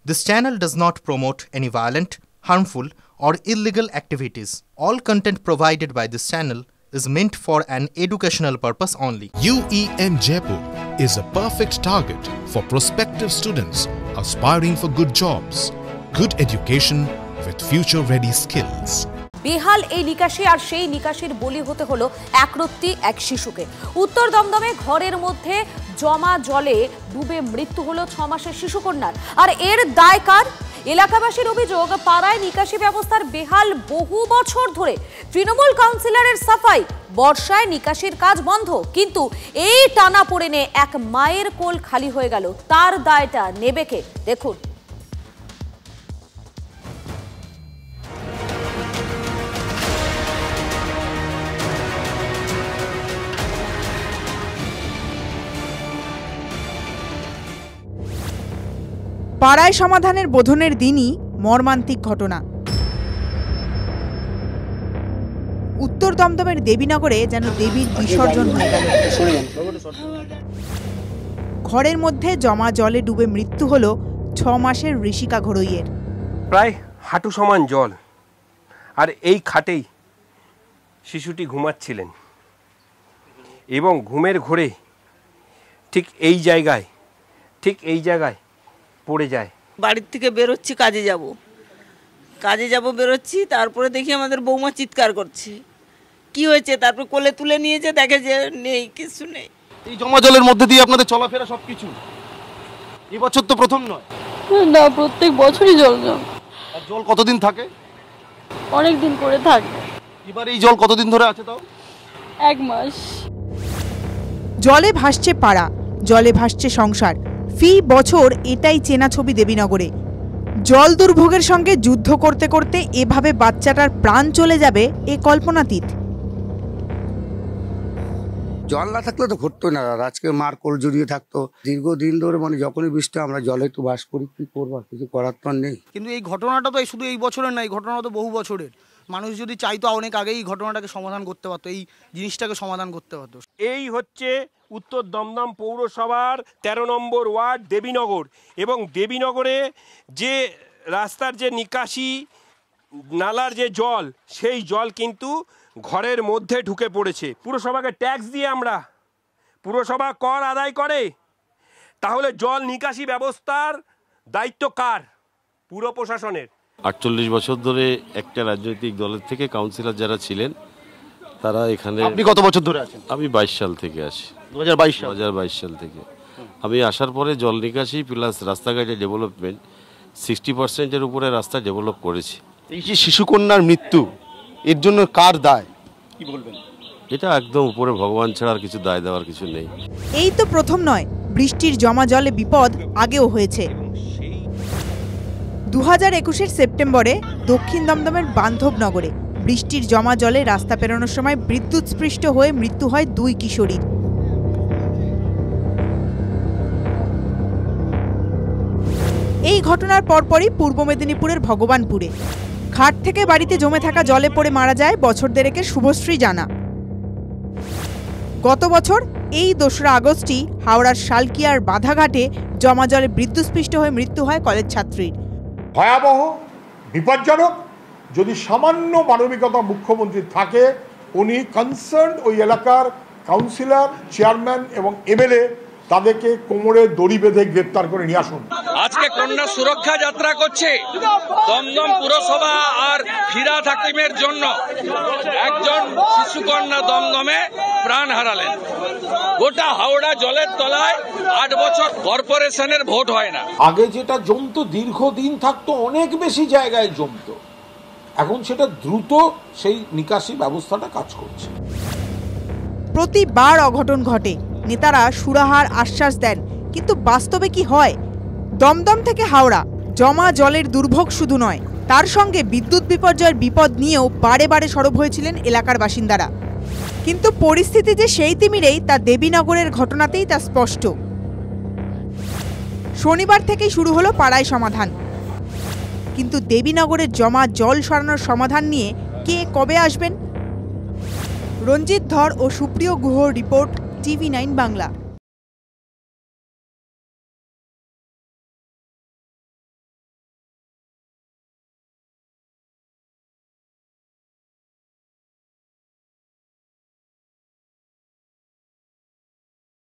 This channel does not promote any violent, harmful, or illegal activities. All content provided by this channel is meant for an educational purpose only. UEN Jaipur is a perfect target for prospective students aspiring for good jobs, good education with future-ready skills. বেহাল এই নিকাশি আর সেই নিকাশির বলি হতে হলো একরত্তি এক শিশুকে। উত্তর দমদমে ঘরের মধ্যে জমা জলে ডুবে মৃত্যু হলো 6 মাসের শিশুকন্যার। আর এর দায় কার? এলাকাবাসীর অভিযোগ, পাড়ায় নিকাশি ব্যবস্থার বেহাল বহু বছর ধরে। তৃণমূল কাউন্সিলরের সাফাই, বর্ষায় নিকাশির কাজ বন্ধ, কিন্তু এই টানাপোড়েনে এক মায়ের কোল খালি হয়ে গেল। তার দায়টা নেবে কে? দেখুন। পাড়ায় সমাধানের বোধনের দিনই মর্মান্তিক ঘটনা। উত্তর দমদমের দেবীনগরে যেন দেবীর বিসর্জন হয়ে গেল। ঘরের মধ্যে জমা জলে ডুবে মৃত্যু হলো 6 মাসের ঋষিকা ঘরইয়ের। প্রায় হাঁটু সমান জল, আর এই খাটেই শিশুটি ঘুমাচ্ছিলেন এবং ঘুমের ঘোরে ঠিক এই জায়গায় পড়ে যায়। বাড়ির থেকে বেরোচ্ছি, কাজে যাব বেরোচ্ছি, তারপরে দেখি আমাদের বৌমা চিৎকার করছে, কি হয়েছে? তারপর কোলে তুলে নিয়েছে, দেখে যে নেই, কিছু নেই। এই জমা জলের মধ্যে দিয়ে আপনাদের চলাফেরা সবকিছু এই বছর তো প্রথম নয়? না, প্রত্যেক বছরই জল জমে। আর জল কতদিন থাকে? অনেক দিন করে থাকে। এবার এই জল কতদিন ধরে আছে? তাও 1 মাস। জলে ভাসছে পাড়া, জলে ভাসছে সংসার। ফি বছর এটাই চেনা ছবি দেবীনগরে। জল দুর্ভোগের সঙ্গে যুদ্ধ করতে করতে এভাবে বাচ্চাটার প্রাণ চলে যাবে, এ কল্পনাতীত। জল না থাকলে তো ঘটতো না, আজকে মার কোল জড়িয়ে থাকতো দীর্ঘদিন ধরে। যখনই বৃষ্টি আমরা জলে একটু বাস করি, কি করবো, কিছু করার তো নেই। কিন্তু এই ঘটনাটা তো শুধু এই বছরের না, এই ঘটনা তো বহু বছরের। মানুষ যদি চাইতো অনেক আগেই এই ঘটনাটাকে সমাধান করতে পারতো, এই জিনিসটাকে সমাধান করতে পারতো। এই হচ্ছে উত্তর দমদম পৌরসভার 13 নম্বর ওয়ার্ড দেবীনগর, এবং দেবীনগরে যে রাস্তার যে নিকাশি নালার যে জল, সেই জল কিন্তু ঘরের মধ্যে ঢুকে পড়েছে। পুরসভাকে ট্যাক্স দিয়ে আমরা, পুরসভা কর আদায় করে, তাহলে জল নিকাশি ব্যবস্থার দায়িত্ব কার? পুর প্রশাসনের। 48 বছর ধরে একটা রাজনৈতিক দলের থেকে কাউন্সিলর যারা ছিলেন তারা এখানে। আপনি কত বছর ধরে আছেন? আমি 22 সাল থেকে আসি। 2022 সাল থেকে আমি আসার পরে জল নিকাশি প্লাস রাস্তাঘাটের ডেভেলপমেন্ট 60%-এর উপরে রাস্তা ডেভেলপ করেছি। এই যে শিশুকন্যার মৃত্যু, এর জন্য কার দায়, কি বলবেন? এটা একদম উপরে ভগবান ছাড়া আর কিছু দায় দেওয়ার কিছু নেই। এই তো প্রথম নয়, বৃষ্টির জমা জলে বিপদ আগেও হয়েছে। 2021-এর সেপ্টেম্বরে দক্ষিণ দমদমের বান্ধবনগরে বৃষ্টির জমা জলে রাস্তা পেরোনোর সময় বিদ্যুৎস্পৃষ্ট হয়ে মৃত্যু হয় 2 কিশোরীর। এই ঘটনার পরপরই পূর্ব মেদিনীপুরের ভগবানপুরে ঘাট থেকে বাড়িতে জমে থাকা জলে পড়ে মারা যায় বছর দেড়েকের শুভশ্রী জানা। গত বছর এই 2রা আগস্টই হাওড়ার শালকিয়ার বাধাঘাটে জমা জলে বিদ্যুৎস্পৃষ্ট হয়ে মৃত্যু হয় কলেজ ছাত্রীর। ভয়াবহ, বিপজ্জনক। যদি সামান্য মানবিকতা মুখ্যমন্ত্রী থাকে, উনি কনসার্ন ওই এলাকার কাউন্সিলর, চেয়ারম্যান এবং এমএলএ তাদেরকে কোমরে দড়ি বেঁধে গ্রেপ্তার করে নিয়ে আসুন। আজকে কন্যা সুরক্ষা যাত্রা করছে দমদম পুরসভা আর ফিরাদ হাকিমের জন্য। একজন শিশুকন্যা দমদমে প্রাণ হারালেন। গোটা হাওড়া জলের তলায় 8 বছর কর্পোরেশনের ভোট হয় না। আগে যেটা জমতো দীর্ঘদিন থাকতো, অনেক বেশি জায়গায় জমতো, এখন সেটা দ্রুত সেই নিকাশি ব্যবস্থাটা কাজ করছে। প্রতিবার অঘটন ঘটে, নেতারা সুরাহার আশ্বাস দেন, কিন্তু বাস্তবে কি হয়? দমদম থেকে হাওড়া জমা জলের দুর্ভোগ শুধু নয়, তার সঙ্গে বিদ্যুৎ বিপর্যয়ের বিপদ নিয়েও বারে বারে সরব হয়েছিলেন এলাকার বাসিন্দারা। কিন্তু পরিস্থিতি যে সেই তিমিরেই তা দেবীনগরের ঘটনাতেই তা স্পষ্ট। শনিবার থেকেই শুরু হলো পাড়ায় সমাধান, কিন্তু দেবীনগরের জমা জল সরানোর সমাধান নিয়ে কে কবে আসবেন? রঞ্জিত ধর ও সুপ্রিয় গুহর রিপোর্ট, TV9 বাংলা।